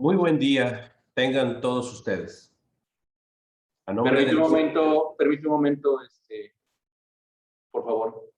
Muy buen día, tengan todos ustedes. A nombre Permite del... un momento, por favor.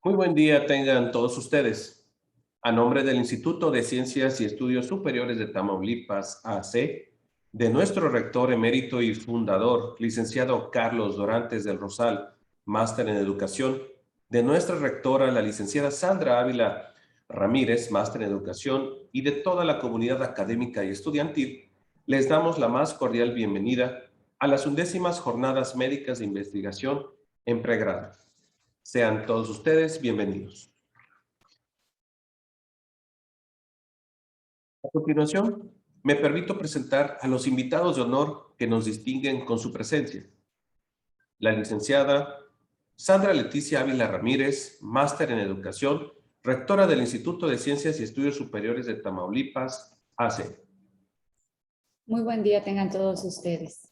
Muy buen día, tengan todos ustedes. A nombre del Instituto de Ciencias y Estudios Superiores de Tamaulipas, AC, de nuestro rector emérito y fundador, licenciado Carlos Dorantes del Rosal, máster en Educación, de nuestra rectora, la licenciada Sandra Ávila Ramírez, máster en Educación, y de toda la comunidad académica y estudiantil, les damos la más cordial bienvenida a las 11ª Jornadas Médicas de Investigación en Pregrado. Sean todos ustedes bienvenidos. A continuación, me permito presentar a los invitados de honor que nos distinguen con su presencia. La licenciada Sandra Leticia Ávila Ramírez, máster en Educación, rectora del Instituto de Ciencias y Estudios Superiores de Tamaulipas, AC. Muy buen día tengan todos ustedes.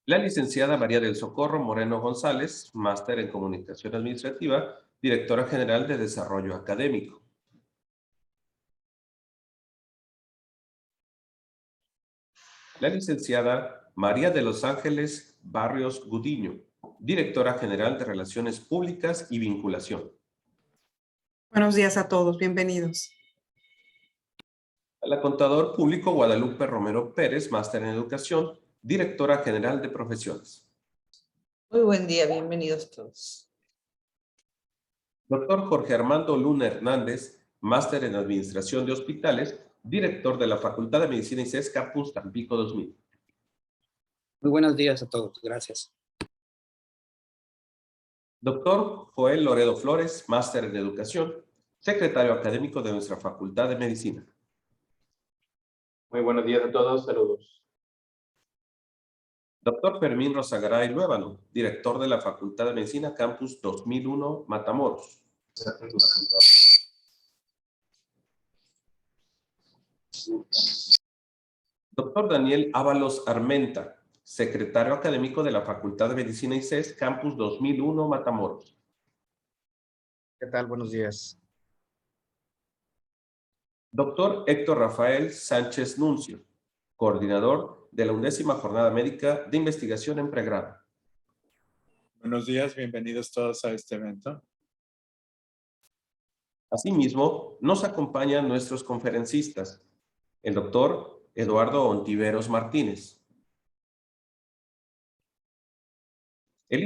La licenciada María del Socorro Moreno González, máster en Comunicación Administrativa, directora general de Desarrollo Académico. La licenciada María de los Ángeles Barrios Gudiño, directora general de Relaciones Públicas y Vinculación. Buenos días a todos, bienvenidos. A la contador público Guadalupe Romero Pérez, máster en Educación, directora general de Profesiones. Muy buen día, bienvenidos todos. Doctor Jorge Armando Luna Hernández, máster en Administración de Hospitales, director de la Facultad de Medicina ICES Campus Tampico 2000. Muy buenos días a todos, gracias. Doctor Joel Loredo Flores, máster en Educación, secretario académico de nuestra Facultad de Medicina. Muy buenos días a todos, saludos. Doctor Fermín Rosagaray Luébano, director de la Facultad de Medicina Campus 2001, Matamoros. Doctor Daniel Ábalos Armenta, secretario académico de la Facultad de Medicina ICES Campus 2001, Matamoros. ¿Qué tal? Buenos días. Doctor Héctor Rafael Sánchez Nuncio, coordinador de la 11ª Jornada Médica de Investigación en Pregrado. Buenos días, bienvenidos todos a este evento. Asimismo, nos acompañan nuestros conferencistas, el doctor Eduardo Ontiveros Martínez, el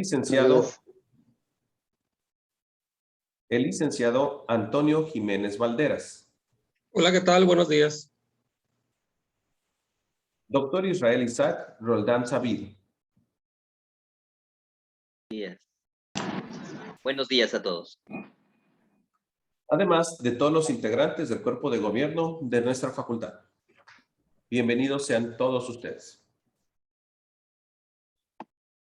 licenciado Antonio Jiménez Valderas. Hola, ¿qué tal? Buenos días. Doctor Israel Isaac Roldán Sabido. Buenos días a todos. Además de todos los integrantes del cuerpo de gobierno de nuestra facultad. Bienvenidos sean todos ustedes.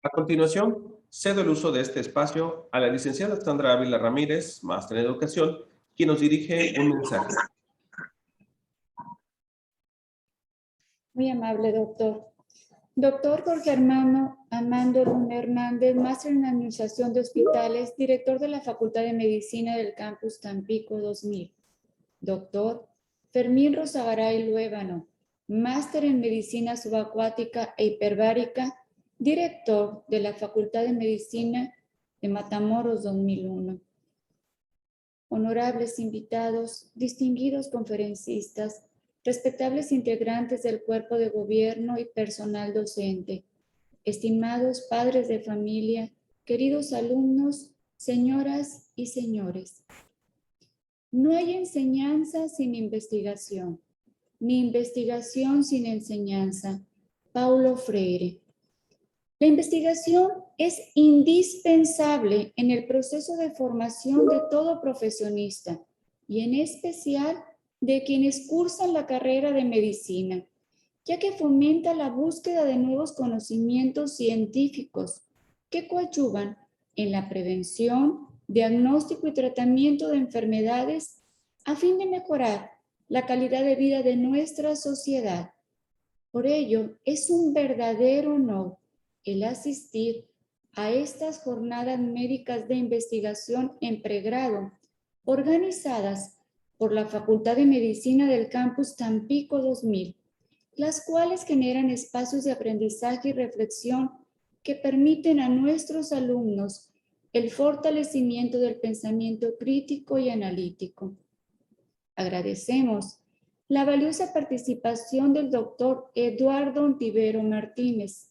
A continuación, cedo el uso de este espacio a la licenciada Sandra Ávila Ramírez, máster en educación, quien nos dirige un mensaje. Muy amable, doctor. Doctor Jorge Armando Luna Hernández, máster en Administración de Hospitales, director de la Facultad de Medicina del Campus Tampico 2000. Doctor Fermín Rosagaray Luébano, máster en Medicina Subacuática e Hiperbárica, director de la Facultad de Medicina de Matamoros 2001. Honorables invitados, distinguidos conferencistas, respetables integrantes del cuerpo de gobierno y personal docente, estimados padres de familia, queridos alumnos, señoras y señores. No hay enseñanza sin investigación, ni investigación sin enseñanza. Paulo Freire. La investigación es indispensable en el proceso de formación de todo profesionista y en especial de quienes cursan la carrera de medicina, ya que fomenta la búsqueda de nuevos conocimientos científicos que coadyuvan en la prevención, diagnóstico y tratamiento de enfermedades a fin de mejorar la calidad de vida de nuestra sociedad. Por ello, es un verdadero honor el asistir a estas jornadas médicas de investigación en pregrado, organizadas por la Facultad de Medicina del Campus Tampico 2000, las cuales generan espacios de aprendizaje y reflexión que permiten a nuestros alumnos el fortalecimiento del pensamiento crítico y analítico. Agradecemos la valiosa participación del doctor Eduardo Ontivero Martínez,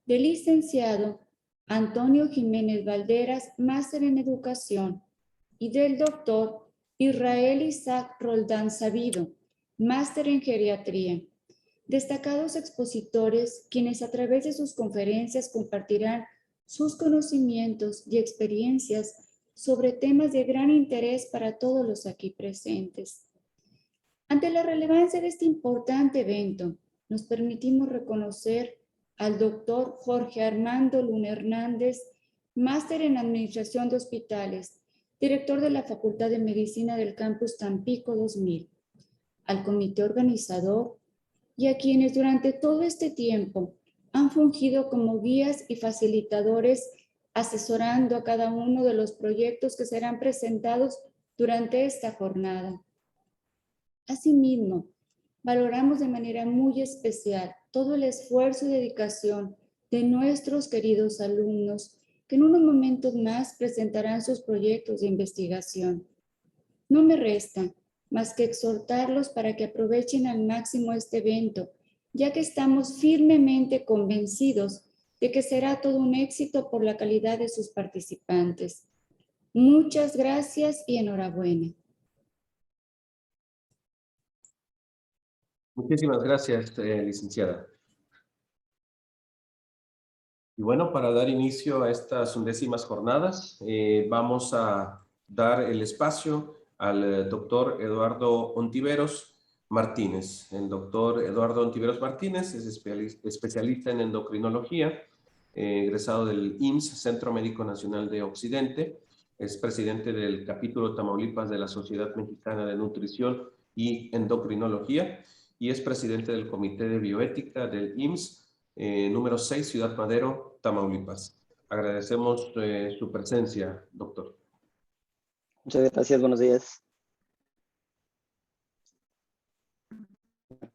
del licenciado Antonio Jiménez Valderas, máster en educación, y del doctor Israel Isaac Roldán Sabido, máster en geriatría. Destacados expositores, quienes a través de sus conferencias compartirán sus conocimientos y experiencias sobre temas de gran interés para todos los aquí presentes. Ante la relevancia de este importante evento, nos permitimos reconocer al doctor Jorge Armando Luna Hernández, máster en Administración de Hospitales, director de la Facultad de Medicina del Campus Tampico 2000, al comité organizador y a quienes durante todo este tiempo han fungido como guías y facilitadores, asesorando a cada uno de los proyectos que serán presentados durante esta jornada. Asimismo, valoramos de manera muy especial todo el esfuerzo y dedicación de nuestros queridos alumnos que en unos momentos más presentarán sus proyectos de investigación. No me resta más que exhortarlos para que aprovechen al máximo este evento, ya que estamos firmemente convencidos de que será todo un éxito por la calidad de sus participantes. Muchas gracias y enhorabuena. Muchísimas gracias, licenciada. Y bueno, para dar inicio a estas 11º jornadas, vamos a dar el espacio al doctor Eduardo Ontiveros Martínez. El doctor Eduardo Ontiveros Martínez es especialista en endocrinología, egresado del IMSS, Centro Médico Nacional de Occidente. Es presidente del capítulo Tamaulipas de la Sociedad Mexicana de Nutrición y Endocrinología y es presidente del Comité de Bioética del IMSS, número 6, Ciudad Madero, Tamaulipas. Agradecemos su presencia, doctor. Muchas gracias, buenos días.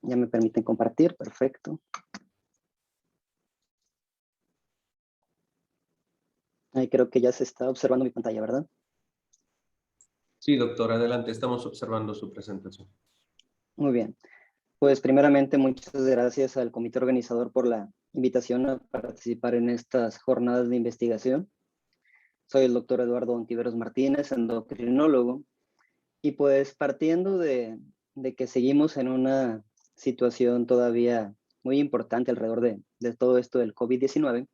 Ya me permiten compartir, perfecto. Ahí creo que ya se está observando mi pantalla, ¿verdad? Sí, doctor, adelante, estamos observando su presentación. Muy bien. Pues primeramente, muchas gracias al comité organizador por la invitación a participar en estas jornadas de investigación. Soy el doctor Eduardo Ontiveros Martínez, endocrinólogo, y pues partiendo de que seguimos en una situación todavía muy importante alrededor de todo esto del COVID-19,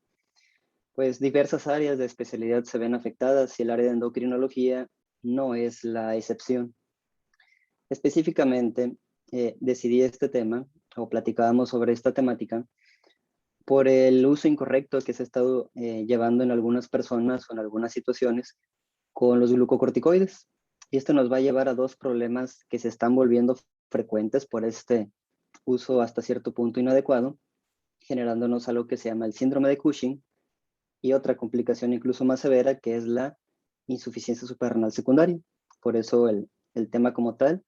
pues diversas áreas de especialidad se ven afectadas y el área de endocrinología no es la excepción. Específicamente, decidí este tema, o platicábamos sobre esta temática, por el uso incorrecto que se ha estado llevando en algunas personas o en algunas situaciones con los glucocorticoides. Y esto nos va a llevar a dos problemas que se están volviendo frecuentes por este uso hasta cierto punto inadecuado, generándonos algo que se llama el síndrome de Cushing y otra complicación incluso más severa, que es la insuficiencia suprarrenal secundaria. Por eso el tema como tal.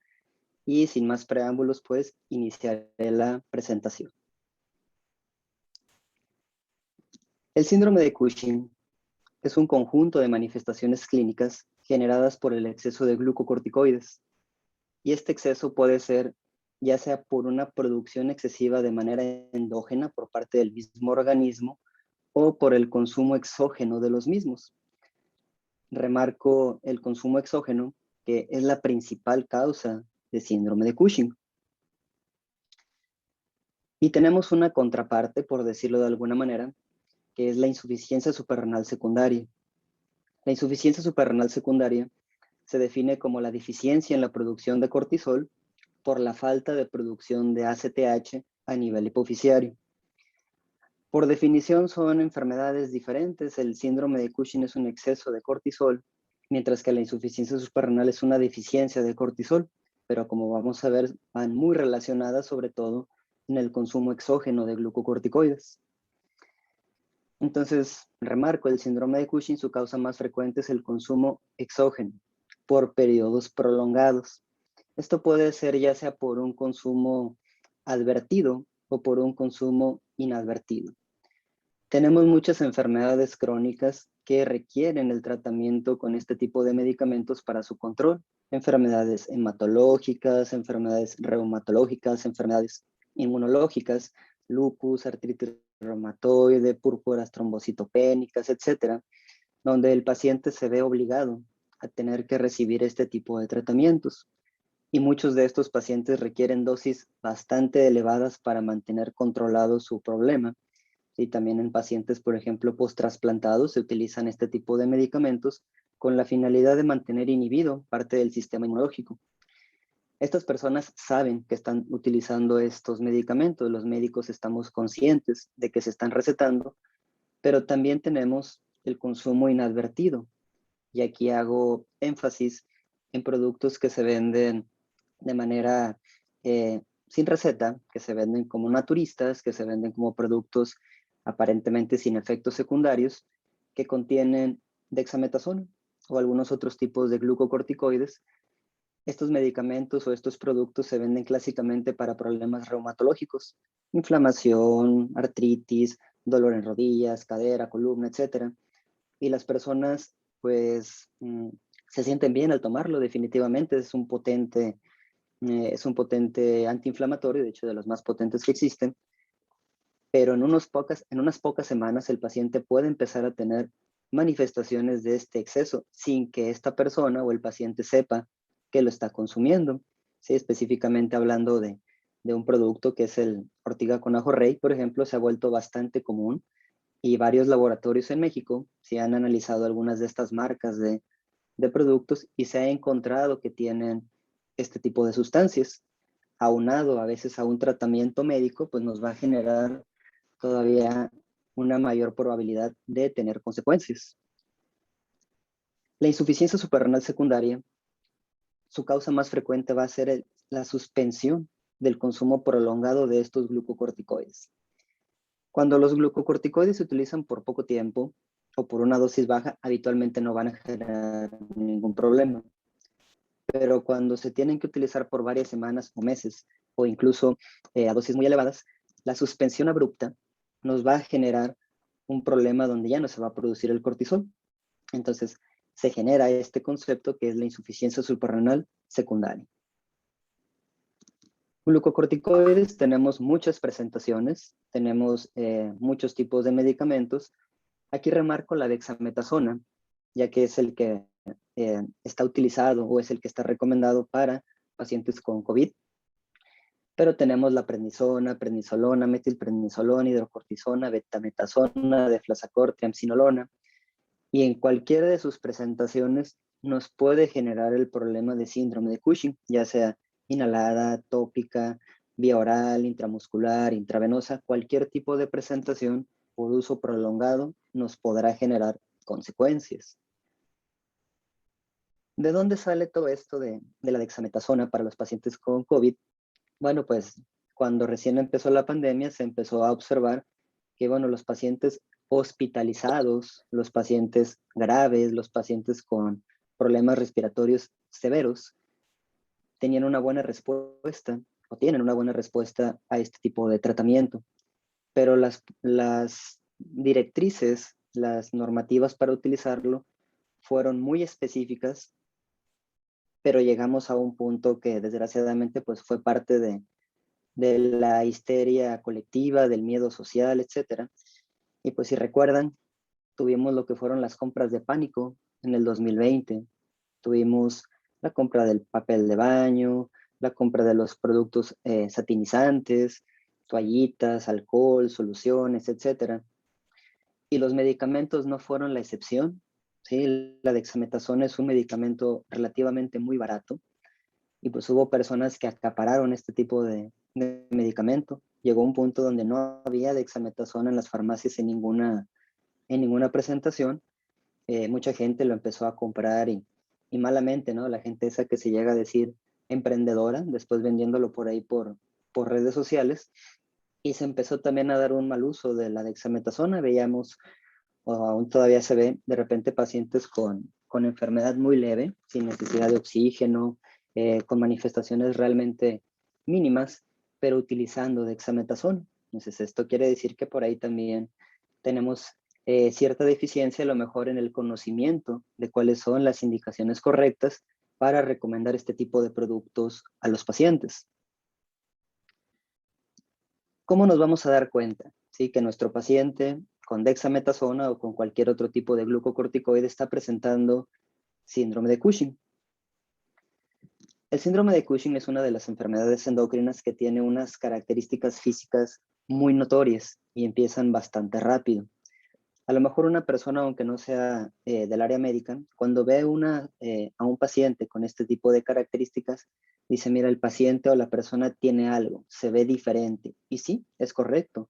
Y sin más preámbulos, pues iniciaré la presentación. El síndrome de Cushing es un conjunto de manifestaciones clínicas generadas por el exceso de glucocorticoides. Y este exceso puede ser ya sea por una producción excesiva de manera endógena por parte del mismo organismo o por el consumo exógeno de los mismos. Remarco el consumo exógeno, que es la principal causa de síndrome de Cushing. Y tenemos una contraparte, por decirlo de alguna manera, que es la insuficiencia suprarrenal secundaria. La insuficiencia suprarrenal secundaria se define como la deficiencia en la producción de cortisol por la falta de producción de ACTH a nivel hipofisiario. Por definición son enfermedades diferentes. El síndrome de Cushing es un exceso de cortisol, mientras que la insuficiencia suprarrenal es una deficiencia de cortisol, pero como vamos a ver, van muy relacionadas sobre todo en el consumo exógeno de glucocorticoides. Entonces, remarco, el síndrome de Cushing, su causa más frecuente es el consumo exógeno por periodos prolongados. Esto puede ser ya sea por un consumo advertido o por un consumo inadvertido. Tenemos muchas enfermedades crónicas que requieren el tratamiento con este tipo de medicamentos para su control. Enfermedades hematológicas, enfermedades reumatológicas, enfermedades inmunológicas, lupus, artritis reumatoide, púrpuras trombocitopénicas, etcétera, donde el paciente se ve obligado a tener que recibir este tipo de tratamientos. Y muchos de estos pacientes requieren dosis bastante elevadas para mantener controlado su problema. Y también en pacientes, por ejemplo, post-trasplantados, se utilizan este tipo de medicamentos con la finalidad de mantener inhibido parte del sistema inmunológico. Estas personas saben que están utilizando estos medicamentos, los médicos estamos conscientes de que se están recetando, pero también tenemos el consumo inadvertido. Y aquí hago énfasis en productos que se venden de manera sin receta, que se venden como naturistas, que se venden como productos aparentemente sin efectos secundarios, que contienen dexametasona o algunos otros tipos de glucocorticoides. Estos medicamentos o estos productos se venden clásicamente para problemas reumatológicos, inflamación, artritis, dolor en rodillas, cadera, columna, etc. Y las personas pues se sienten bien al tomarlo, definitivamente es un potente antiinflamatorio, de hecho de los más potentes que existen, pero en unas pocas semanas el paciente puede empezar a tener manifestaciones de este exceso sin que esta persona o el paciente sepa que lo está consumiendo. ¿Sí? Específicamente hablando de un producto que es el ortiga con ajo rey, por ejemplo, se ha vuelto bastante común y varios laboratorios en México se han analizado algunas de estas marcas de productos y se ha encontrado que tienen este tipo de sustancias. Aunado a veces a un tratamiento médico, pues nos va a generar todavía una mayor probabilidad de tener consecuencias. La insuficiencia suprarrenal secundaria, su causa más frecuente va a ser la suspensión del consumo prolongado de estos glucocorticoides. Cuando los glucocorticoides se utilizan por poco tiempo o por una dosis baja, habitualmente no van a generar ningún problema. Pero cuando se tienen que utilizar por varias semanas o meses, o incluso a dosis muy elevadas, la suspensión abrupta nos va a generar un problema donde ya no se va a producir el cortisol. Entonces, se genera este concepto que es la insuficiencia suprarrenal secundaria. Glucocorticoides, tenemos muchas presentaciones, tenemos muchos tipos de medicamentos. Aquí remarco la dexametasona, ya que es el que está utilizado o es el que está recomendado para pacientes con COVID. Pero tenemos la prednisona, prednisolona, metilprednisolona, hidrocortisona, betametasona, deflazacort, triamcinolona. Y en cualquiera de sus presentaciones nos puede generar el problema de síndrome de Cushing, ya sea inhalada, tópica, vía oral, intramuscular, intravenosa, cualquier tipo de presentación por uso prolongado nos podrá generar consecuencias. ¿De dónde sale todo esto de la dexametasona para los pacientes con COVID? Bueno, pues cuando recién empezó la pandemia se empezó a observar que, bueno, los pacientes hospitalizados, los pacientes graves, los pacientes con problemas respiratorios severos, tenían una buena respuesta o tienen una buena respuesta a este tipo de tratamiento. Pero las directrices, las normativas para utilizarlo fueron muy específicas, pero llegamos a un punto que desgraciadamente pues fue parte de la histeria colectiva, del miedo social, etcétera. Y pues si recuerdan, tuvimos lo que fueron las compras de pánico en el 2020. Tuvimos la compra del papel de baño, la compra de los productos satinizantes, toallitas, alcohol, soluciones, etcétera. Y los medicamentos no fueron la excepción. ¿Sí? La dexametasona es un medicamento relativamente muy barato y pues hubo personas que acapararon este tipo de medicamento. Llegó un punto donde no había dexametasona en las farmacias en ninguna presentación. Mucha gente lo empezó a comprar y malamente, ¿no? La gente esa que se llega a decir emprendedora, después vendiéndolo por ahí por redes sociales, y se empezó también a dar un mal uso de la dexametasona. Veíamos, o aún todavía se ve, de repente pacientes con enfermedad muy leve, sin necesidad de oxígeno, con manifestaciones realmente mínimas, pero utilizando dexametasona. Entonces, esto quiere decir que por ahí también tenemos cierta deficiencia, a lo mejor en el conocimiento de cuáles son las indicaciones correctas para recomendar este tipo de productos a los pacientes. ¿Cómo nos vamos a dar cuenta? ¿Sí? Que nuestro paciente con dexametasona o con cualquier otro tipo de glucocorticoide está presentando síndrome de Cushing. El síndrome de Cushing es una de las enfermedades endocrinas que tiene unas características físicas muy notorias y empiezan bastante rápido. A lo mejor una persona, aunque no sea del área médica, cuando ve a un paciente con este tipo de características, dice, mira, el paciente o la persona tiene algo, se ve diferente. Y sí, es correcto.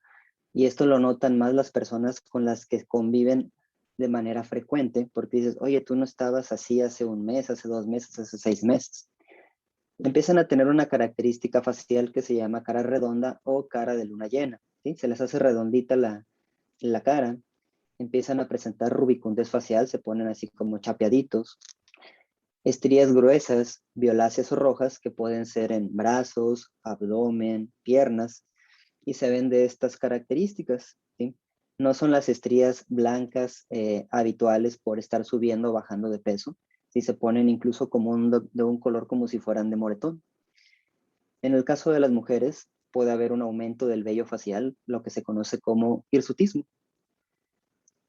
Y esto lo notan más las personas con las que conviven de manera frecuente, porque dices, oye, tú no estabas así hace un mes, hace 2 meses, hace 6 meses. Empiezan a tener una característica facial que se llama cara redonda o cara de luna llena. ¿Sí? Se les hace redondita la cara. Empiezan a presentar rubicundez facial, se ponen así como chapeaditos. Estrías gruesas, violáceas o rojas, que pueden ser en brazos, abdomen, piernas, y se ven de estas características. ¿Sí? No son las estrías blancas habituales por estar subiendo o bajando de peso, ¿sí? Se ponen incluso como de un color como si fueran de moretón. En el caso de las mujeres, puede haber un aumento del vello facial, lo que se conoce como hirsutismo.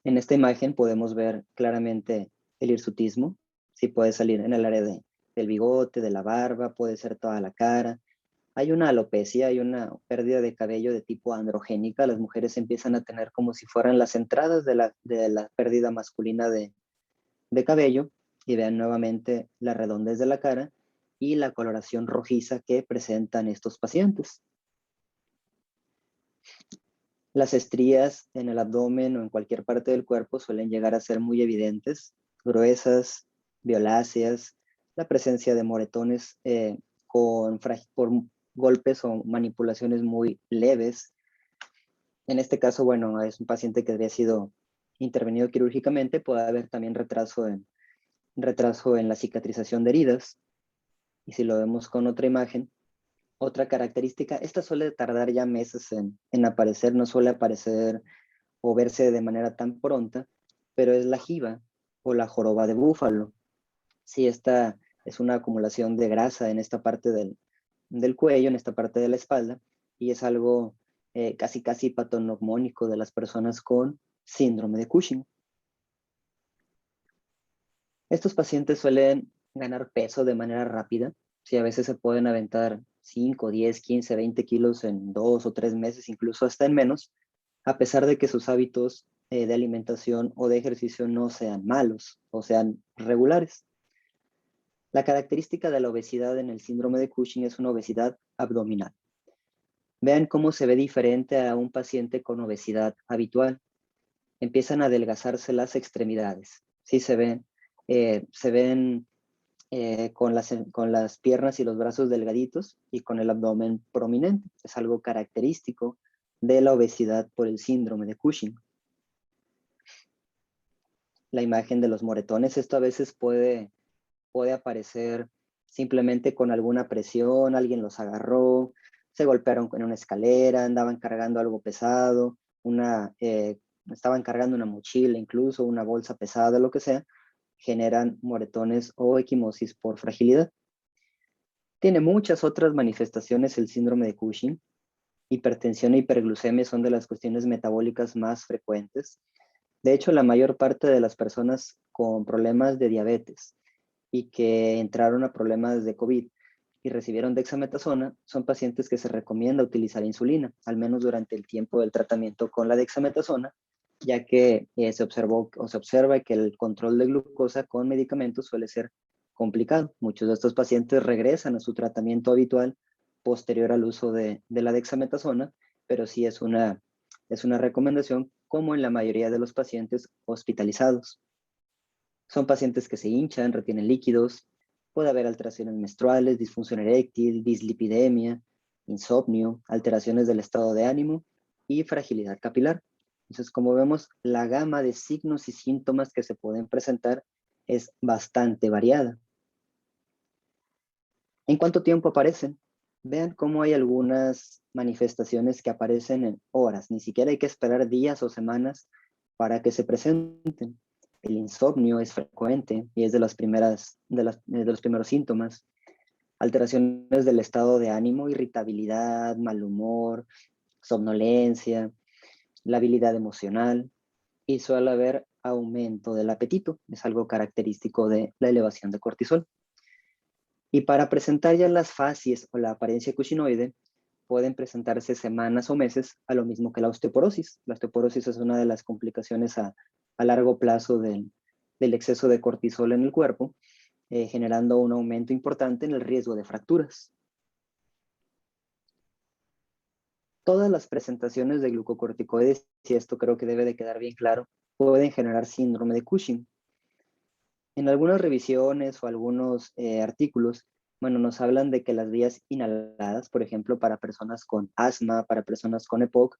En esta imagen podemos ver claramente el hirsutismo. Sí, puede salir en el área del bigote, de la barba, puede ser toda la cara. Hay una alopecia, hay una pérdida de cabello de tipo androgénica. Las mujeres empiezan a tener como si fueran las entradas de la pérdida masculina de cabello. Y vean nuevamente la redondez de la cara y la coloración rojiza que presentan estos pacientes. Las estrías en el abdomen o en cualquier parte del cuerpo suelen llegar a ser muy evidentes, gruesas, violáceas, la presencia de moretones por golpes o manipulaciones muy leves. En este caso, bueno, es un paciente que había sido intervenido quirúrgicamente, puede haber también retraso en la cicatrización de heridas. Y si lo vemos con otra imagen, otra característica, esta suele tardar ya meses en aparecer, no suele aparecer o verse de manera tan pronta, pero es la jiba o la joroba de búfalo. Sí, esta es una acumulación de grasa en esta parte del cuello, en esta parte de la espalda, y es algo casi patognomónico de las personas con síndrome de Cushing. Estos pacientes suelen ganar peso de manera rápida. Sí, a veces se pueden aventar 5, 10, 15, 20 kilos en 2 o 3 meses, incluso hasta en menos, a pesar de que sus hábitos de alimentación o de ejercicio no sean malos o sean regulares. La característica de la obesidad en el síndrome de Cushing es una obesidad abdominal. Vean cómo se ve diferente a un paciente con obesidad habitual. Empiezan a adelgazarse las extremidades. Sí, se ven con las piernas y los brazos delgaditos y con el abdomen prominente. Es algo característico de la obesidad por el síndrome de Cushing. La imagen de los moretones, esto a veces puede aparecer simplemente con alguna presión, alguien los agarró, se golpearon en una escalera, andaban cargando algo pesado, estaban cargando una mochila incluso, una bolsa pesada, lo que sea, generan moretones o equimosis por fragilidad. Tiene muchas otras manifestaciones el síndrome de Cushing. Hipertensión e hiperglucemia son de las cuestiones metabólicas más frecuentes. De hecho, la mayor parte de las personas con problemas de diabetes y que entraron a problemas de COVID y recibieron dexametasona son pacientes que se recomienda utilizar insulina, al menos durante el tiempo del tratamiento con la dexametasona, ya que se observa que el control de glucosa con medicamentos suele ser complicado. Muchos de estos pacientes regresan a su tratamiento habitual posterior al uso de la dexametasona, pero sí es una recomendación como en la mayoría de los pacientes hospitalizados. Son pacientes que se hinchan, retienen líquidos, puede haber alteraciones menstruales, disfunción eréctil, dislipidemia, insomnio, alteraciones del estado de ánimo y fragilidad capilar. Entonces, como vemos, la gama de signos y síntomas que se pueden presentar es bastante variada. ¿En cuánto tiempo aparecen? Vean cómo hay algunas manifestaciones que aparecen en horas, ni siquiera hay que esperar días o semanas para que se presenten. El insomnio es frecuente y es de los primeros síntomas. Alteraciones del estado de ánimo, irritabilidad, mal humor, somnolencia, labilidad emocional, y suele haber aumento del apetito. Es algo característico de la elevación de cortisol. Y para presentar ya las facies o la apariencia cushinoide, pueden presentarse semanas o meses a lo mismo que la osteoporosis. La osteoporosis es una de las complicaciones a largo plazo del exceso de cortisol en el cuerpo, generando un aumento importante en el riesgo de fracturas. Todas las presentaciones de glucocorticoides, y esto creo que debe de quedar bien claro, pueden generar síndrome de Cushing. En algunas revisiones o algunos artículos, bueno, nos hablan de que las vías inhaladas, por ejemplo, para personas con asma, para personas con EPOC,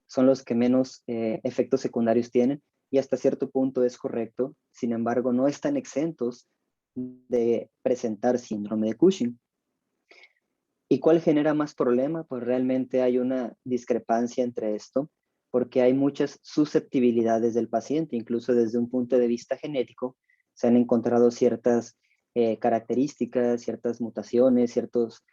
son los que menos efectos secundarios tienen, y hasta cierto punto es correcto. Sin embargo, no están exentos de presentar síndrome de Cushing. ¿Y cuál genera más problema? Pues realmente hay una discrepancia entre esto, porque hay muchas susceptibilidades del paciente, incluso desde un punto de vista genético, se han encontrado ciertas características, ciertas mutaciones, ciertos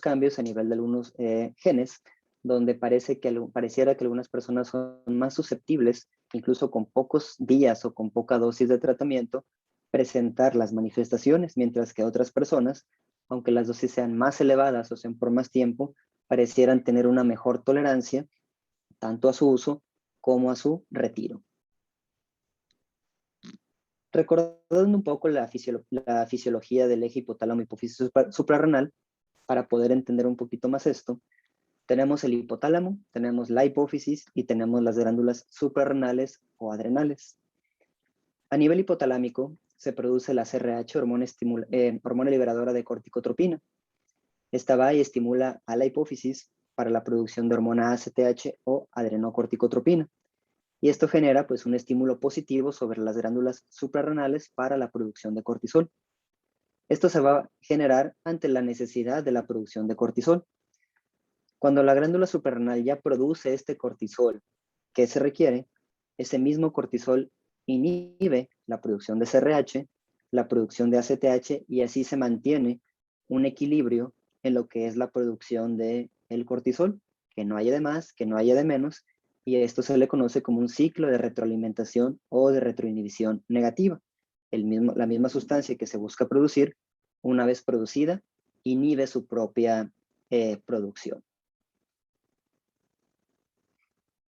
cambios a nivel de algunos genes, donde pareciera que algunas personas son más susceptibles, incluso con pocos días o con poca dosis de tratamiento, presentar las manifestaciones, mientras que otras personas, aunque las dosis sean más elevadas o sean por más tiempo, parecieran tener una mejor tolerancia tanto a su uso como a su retiro. Recordando un poco la fisiología del eje hipotálamo hipófisis suprarrenal, para poder entender un poquito más esto, tenemos el hipotálamo, tenemos la hipófisis y tenemos las glándulas suprarrenales o adrenales. A nivel hipotalámico se produce la CRH, hormona liberadora de corticotropina. Esta va y estimula a la hipófisis para la producción de hormona ACTH o adrenocorticotropina. Y esto genera pues un estímulo positivo sobre las glándulas suprarrenales para la producción de cortisol. Esto se va a generar ante la necesidad de la producción de cortisol. Cuando la glándula suprarrenal ya produce este cortisol que se requiere, ese mismo cortisol inhibe la producción de CRH, la producción de ACTH, y así se mantiene un equilibrio en lo que es la producción del cortisol, que no haya de más, que no haya de menos, y esto se le conoce como un ciclo de retroalimentación o de retroinhibición negativa. La misma sustancia que se busca producir, una vez producida, inhibe su propia producción.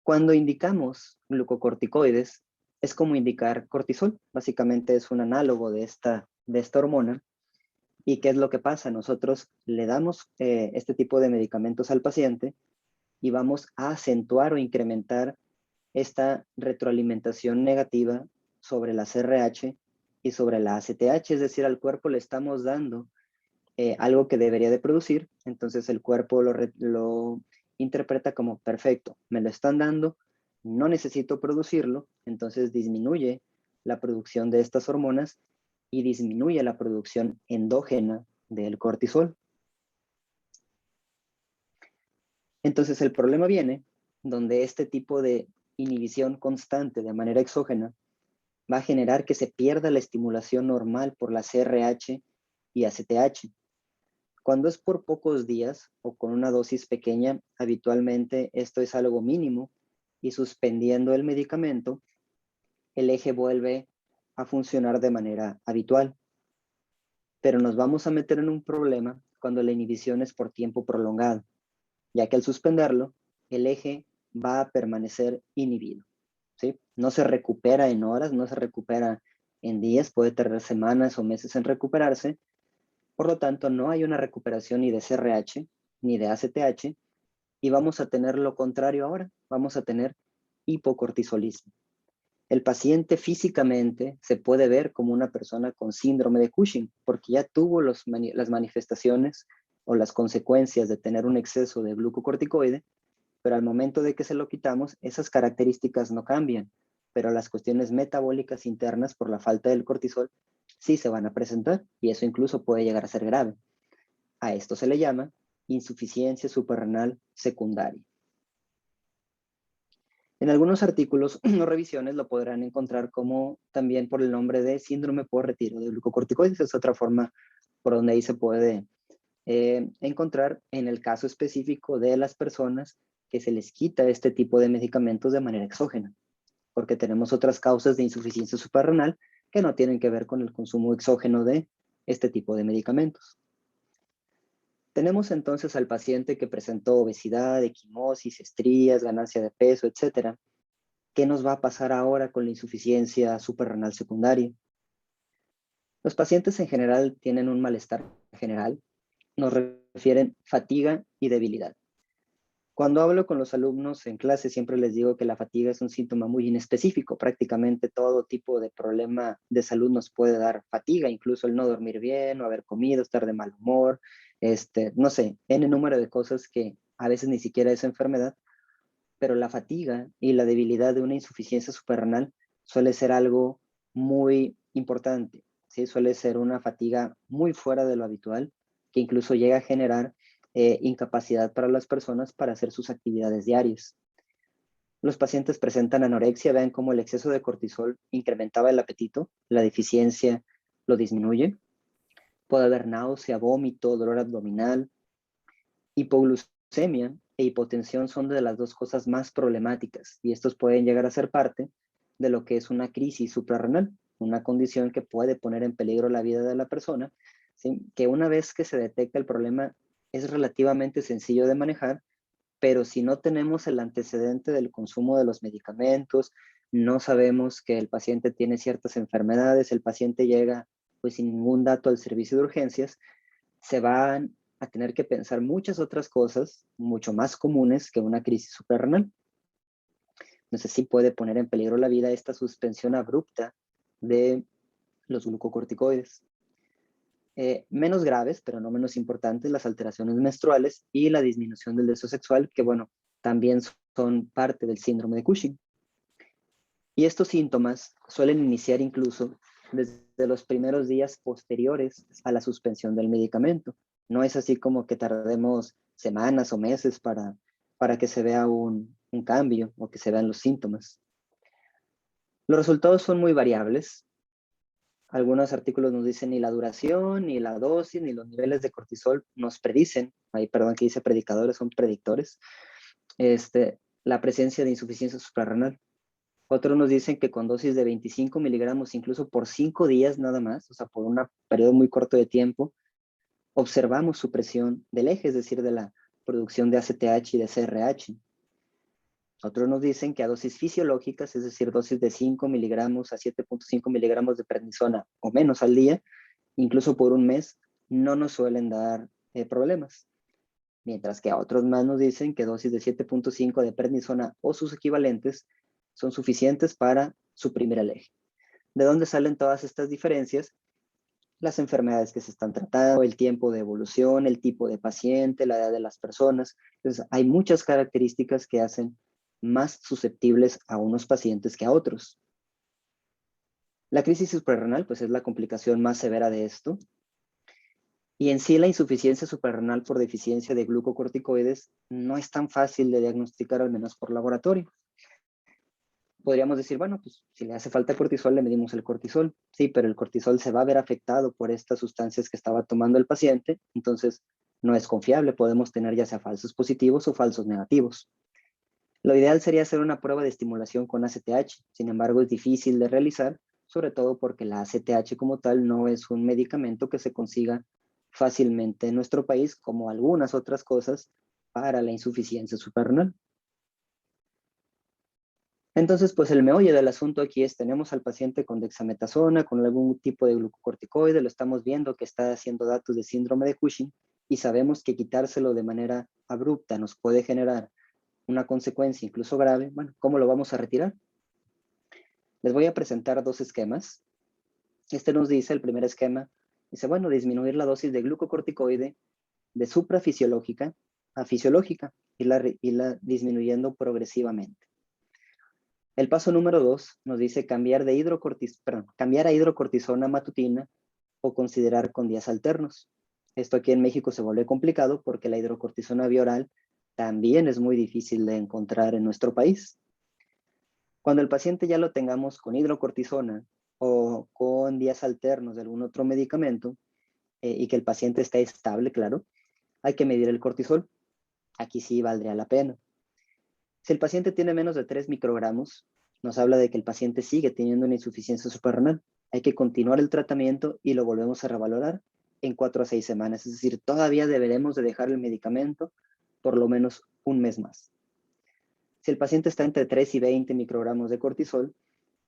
Cuando indicamos glucocorticoides, es como indicar cortisol. Básicamente es un análogo de esta hormona. ¿Y qué es lo que pasa? Nosotros le damos este tipo de medicamentos al paciente y vamos a acentuar o incrementar esta retroalimentación negativa sobre la CRH y sobre la ACTH, es decir, al cuerpo le estamos dando algo que debería de producir, entonces el cuerpo lo interpreta como perfecto, me lo están dando, no necesito producirlo, entonces disminuye la producción de estas hormonas y disminuye la producción endógena del cortisol. Entonces el problema viene donde este tipo de inhibición constante de manera exógena va a generar que se pierda la estimulación normal por la CRH y ACTH. Cuando es por pocos días o con una dosis pequeña, habitualmente esto es algo mínimo y suspendiendo el medicamento, el eje vuelve a funcionar de manera habitual. Pero nos vamos a meter en un problema cuando la inhibición es por tiempo prolongado, ya que al suspenderlo, el eje va a permanecer inhibido, ¿sí? No se recupera en horas, no se recupera en días, puede tardar semanas o meses en recuperarse. Por lo tanto, no hay una recuperación ni de CRH ni de ACTH y vamos a tener lo contrario ahora, vamos a tener hipocortisolismo. El paciente físicamente se puede ver como una persona con síndrome de Cushing porque ya tuvo las manifestaciones o las consecuencias de tener un exceso de glucocorticoide, pero al momento de que se lo quitamos, esas características no cambian, pero las cuestiones metabólicas internas por la falta del cortisol sí se van a presentar y eso incluso puede llegar a ser grave. A esto se le llama insuficiencia suprarrenal secundaria. En algunos artículos o revisiones lo podrán encontrar como también por el nombre de síndrome por retiro de glucocorticoides. Es otra forma por donde ahí se puede encontrar en el caso específico de las personas que se les quita este tipo de medicamentos de manera exógena, porque tenemos otras causas de insuficiencia suprarrenal que no tienen que ver con el consumo exógeno de este tipo de medicamentos. Tenemos entonces al paciente que presentó obesidad, equimosis, estrías, ganancia de peso, etc. ¿Qué nos va a pasar ahora con la insuficiencia suprarrenal secundaria? Los pacientes en general tienen un malestar general, nos refieren fatiga y debilidad. Cuando hablo con los alumnos en clase siempre les digo que la fatiga es un síntoma muy inespecífico. Prácticamente todo tipo de problema de salud nos puede dar fatiga, incluso el no dormir bien, no haber comido, estar de mal humor, no sé, N número de cosas que a veces ni siquiera es enfermedad, pero la fatiga y la debilidad de una insuficiencia suprarrenal suele ser algo muy importante, ¿sí? Suele ser una fatiga muy fuera de lo habitual, que incluso llega a generar incapacidad para las personas para hacer sus actividades diarias. Los pacientes presentan anorexia, vean cómo el exceso de cortisol incrementaba el apetito, la deficiencia lo disminuye. Puede haber náusea, vómito, dolor abdominal. Hipoglucemia e hipotensión son de las dos cosas más problemáticas y estos pueden llegar a ser parte de lo que es una crisis suprarrenal, una condición que puede poner en peligro la vida de la persona, ¿sí? Que una vez que se detecta el problema es relativamente sencillo de manejar, pero si no tenemos el antecedente del consumo de los medicamentos, no sabemos que el paciente tiene ciertas enfermedades, el paciente llega pues sin ningún dato al servicio de urgencias, se van a tener que pensar muchas otras cosas mucho más comunes que una crisis suprarrenal. Entonces sí puede poner en peligro la vida esta suspensión abrupta de los glucocorticoides. Menos graves, pero no menos importantes, las alteraciones menstruales y la disminución del deseo sexual, que bueno, también son parte del síndrome de Cushing. Y estos síntomas suelen iniciar incluso desde los primeros días posteriores a la suspensión del medicamento. No es así como que tardemos semanas o meses para que se vea un cambio o que se vean los síntomas. Los resultados son muy variables. Algunos artículos nos dicen ni la duración, ni la dosis, ni los niveles de cortisol nos predicen, ay, perdón que dice predicadores, son predictores, la presencia de insuficiencia suprarrenal. Otros nos dicen que con dosis de 25 miligramos, incluso por 5 días nada más, o sea, por un periodo muy corto de tiempo, observamos supresión del eje, es decir, de la producción de ACTH y de CRH. Otros nos dicen que a dosis fisiológicas, es decir, dosis de 5 miligramos a 7.5 miligramos de prednisona o menos al día, incluso por un mes, no nos suelen dar problemas. Mientras que a otros más nos dicen que dosis de 7.5 de prednisona o sus equivalentes son suficientes para suprimir el eje. ¿De dónde salen todas estas diferencias? Las enfermedades que se están tratando, el tiempo de evolución, el tipo de paciente, la edad de las personas. Entonces, hay muchas características que hacen más susceptibles a unos pacientes que a otros. La crisis suprarrenal, pues es la complicación más severa de esto. Y en sí la insuficiencia suprarrenal por deficiencia de glucocorticoides no es tan fácil de diagnosticar, al menos por laboratorio. Podríamos decir, bueno, pues si le hace falta cortisol, le medimos el cortisol. Sí, pero el cortisol se va a ver afectado por estas sustancias que estaba tomando el paciente, entonces no es confiable. Podemos tener ya sea falsos positivos o falsos negativos. Lo ideal sería hacer una prueba de estimulación con ACTH, sin embargo es difícil de realizar, sobre todo porque la ACTH como tal no es un medicamento que se consiga fácilmente en nuestro país, como algunas otras cosas para la insuficiencia suprarrenal. Entonces, pues el meollo del asunto aquí es, tenemos al paciente con dexametasona, con algún tipo de glucocorticoide, lo estamos viendo que está haciendo datos de síndrome de Cushing y sabemos que quitárselo de manera abrupta nos puede generar una consecuencia incluso grave. Bueno, ¿cómo lo vamos a retirar? Les voy a presentar dos esquemas. Este nos dice, el primer esquema, dice, bueno, disminuir la dosis de glucocorticoide de suprafisiológica a fisiológica, irla disminuyendo progresivamente. El paso número 2 nos dice cambiar a hidrocortisona matutina o considerar con días alternos. Esto aquí en México se vuelve complicado porque la hidrocortisona vía oral también es muy difícil de encontrar en nuestro país. Cuando el paciente ya lo tengamos con hidrocortisona o con días alternos de algún otro medicamento y que el paciente esté estable, claro, hay que medir el cortisol. Aquí sí valdría la pena. Si el paciente tiene menos de 3 microgramos, nos habla de que el paciente sigue teniendo una insuficiencia suprarrenal. Hay que continuar el tratamiento y lo volvemos a revalorar en 4 a 6 semanas. Es decir, todavía deberemos de dejar el medicamento por lo menos un mes más. Si el paciente está entre 3 y 20 microgramos de cortisol,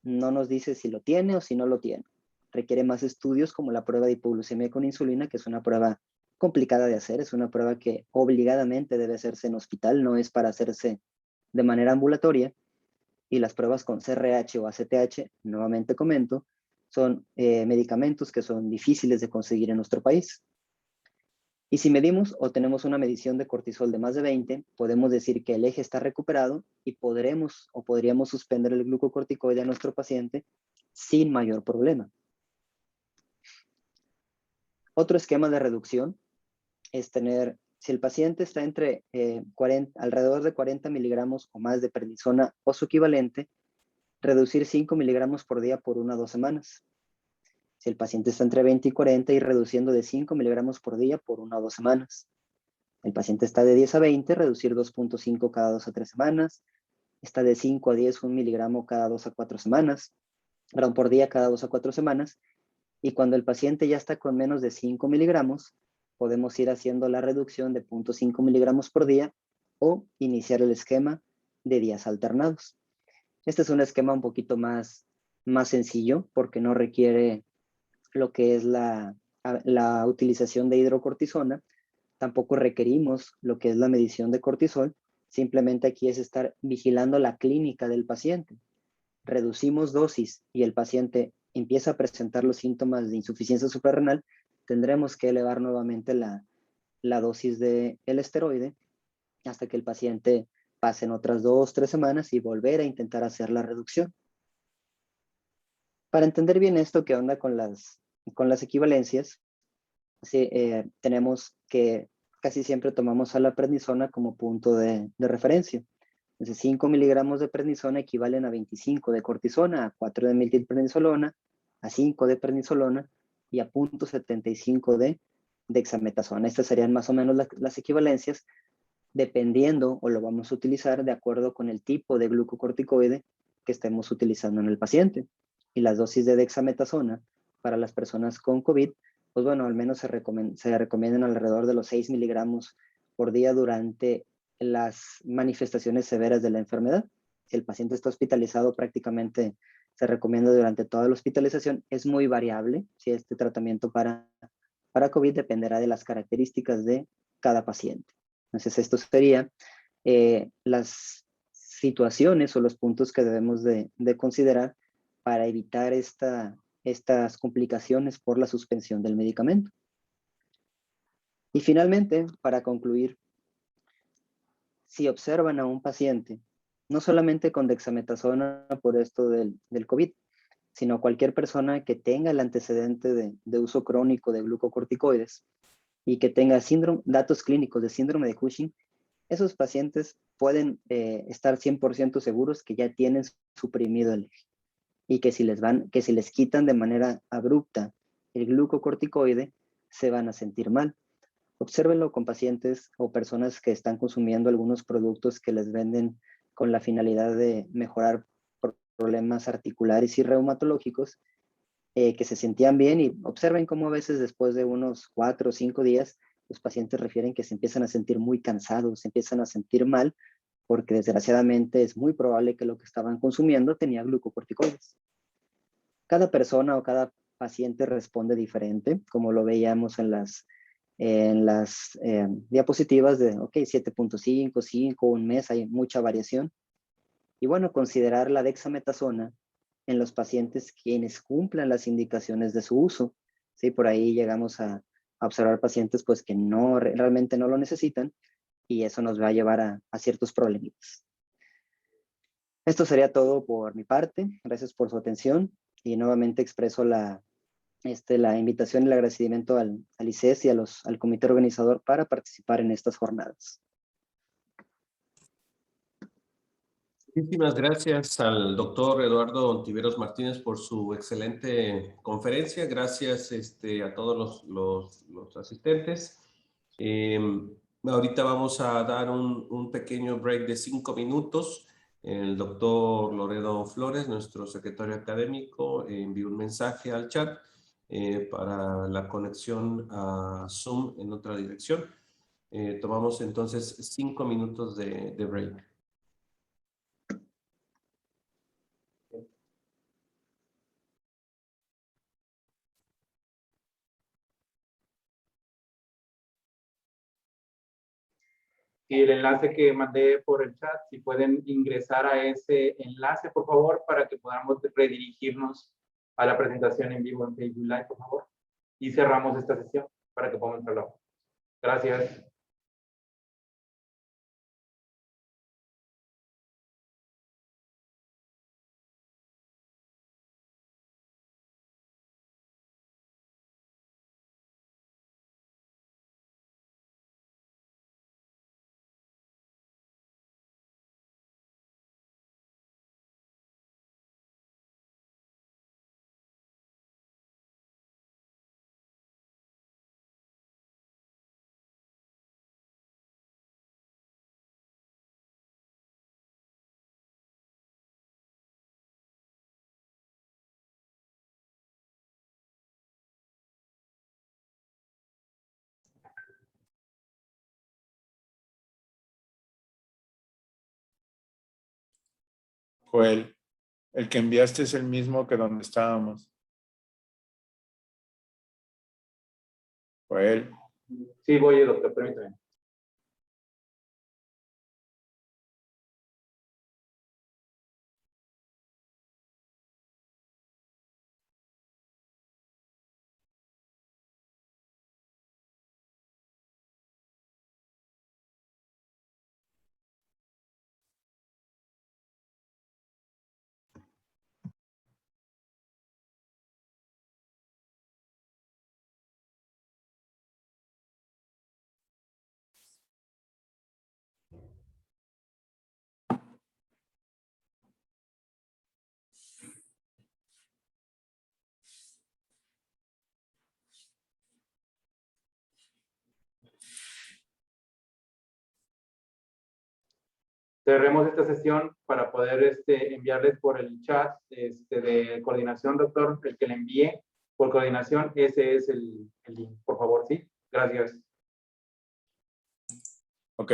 no nos dice si lo tiene o si no lo tiene. Requiere más estudios como la prueba de hipoglucemia con insulina, que es una prueba complicada de hacer, es una prueba que obligadamente debe hacerse en hospital, no es para hacerse de manera ambulatoria, y las pruebas con CRH o ACTH, nuevamente comento, son medicamentos que son difíciles de conseguir en nuestro país. Y si medimos o tenemos una medición de cortisol de más de 20, podemos decir que el eje está recuperado y podríamos suspender el glucocorticoide a nuestro paciente sin mayor problema. Otro esquema de reducción es tener, si el paciente está entre alrededor de 40 miligramos o más de prednisona o su equivalente, reducir 5 miligramos por día por 1 a 2 semanas. Si el paciente está entre 20 y 40, ir reduciendo de 5 miligramos por día por 1 a 2 semanas. El paciente está de 10 a 20, reducir 2.5 cada 2 a 3 semanas. Está de 5 a 10, 1 miligramo cada 2 a 4 semanas. Perdón, por día cada 2 a 4 semanas. Y cuando el paciente ya está con menos de 5 miligramos, podemos ir haciendo la reducción de 0.5 miligramos por día o iniciar el esquema de días alternados. Este es un esquema un poquito más sencillo porque no requiere lo que es la utilización de hidrocortisona. Tampoco requerimos lo que es la medición de cortisol. Simplemente aquí es estar vigilando la clínica del paciente. Reducimos dosis y el paciente empieza a presentar los síntomas de insuficiencia suprarrenal, tendremos que elevar nuevamente la dosis del esteroide hasta que el paciente pasen otras 2 o 3 semanas y volver a intentar hacer la reducción. Para entender bien esto, ¿qué onda con las equivalencias? Sí, tenemos que casi siempre tomamos a la prednisona como punto de referencia. Entonces, 5 miligramos de prednisona equivalen a 25 de cortisona, a 4 de metilprednisolona, a 5 de prednisolona y a 0.75 de dexametasona. Estas serían más o menos las equivalencias, dependiendo o lo vamos a utilizar de acuerdo con el tipo de glucocorticoide que estemos utilizando en el paciente. Y las dosis de dexametasona para las personas con COVID, pues bueno, al menos se recomiendan alrededor de los 6 miligramos por día durante las manifestaciones severas de la enfermedad. Si el paciente está hospitalizado, prácticamente se recomienda durante toda la hospitalización. Es muy variable si este tratamiento para para COVID dependerá de las características de cada paciente. Entonces, esto sería las situaciones o los puntos que debemos de considerar para evitar estas complicaciones por la suspensión del medicamento. Y finalmente, para concluir, si observan a un paciente, no solamente con dexametasona por esto del COVID, sino cualquier persona que tenga el antecedente de uso crónico de glucocorticoides y que tenga datos clínicos de síndrome de Cushing, esos pacientes pueden estar 100% seguros que ya tienen suprimido el eje y que si les quitan de manera abrupta el glucocorticoide, se van a sentir mal. Obsérvenlo con pacientes o personas que están consumiendo algunos productos que les venden con la finalidad de mejorar problemas articulares y reumatológicos, que se sentían bien, y observen cómo a veces después de unos 4 o 5 días los pacientes refieren que se empiezan a sentir muy cansados, se empiezan a sentir mal, porque desgraciadamente es muy probable que lo que estaban consumiendo tenía glucocorticoides. Cada persona o cada paciente responde diferente, como lo veíamos en las diapositivas de, 7.5, 5, un mes, hay mucha variación. Y bueno, considerar la dexametasona en los pacientes quienes cumplan las indicaciones de su uso. ¿Sí? Por ahí llegamos a observar pacientes pues, que realmente no lo necesitan, y eso nos va a llevar a ciertos problemas. Esto sería todo por mi parte. Gracias por su atención y nuevamente expreso la invitación y el agradecimiento al ICES y al comité organizador para participar en estas jornadas. Muchísimas gracias al doctor Eduardo Ontiveros Martínez por su excelente conferencia. Gracias a todos los asistentes. Ahorita vamos a dar un pequeño break de 5 minutos. El doctor Loredo Flores, nuestro secretario académico, envió un mensaje al chat para la conexión a Zoom en otra dirección. Tomamos entonces 5 minutos de break. Y el enlace que mandé por el chat, si pueden ingresar a ese enlace, por favor, para que podamos redirigirnos a la presentación en vivo en Facebook Live, por favor. Y cerramos esta sesión para que podamos hablar. Gracias. Joel, el que enviaste es el mismo que donde estábamos. Joel. Sí, voy, doctor, permítame. Cerremos esta sesión para poder enviarles por el chat de coordinación, doctor, el que le envíe por coordinación. Ese es el link, por favor, ¿sí? Gracias. Ok.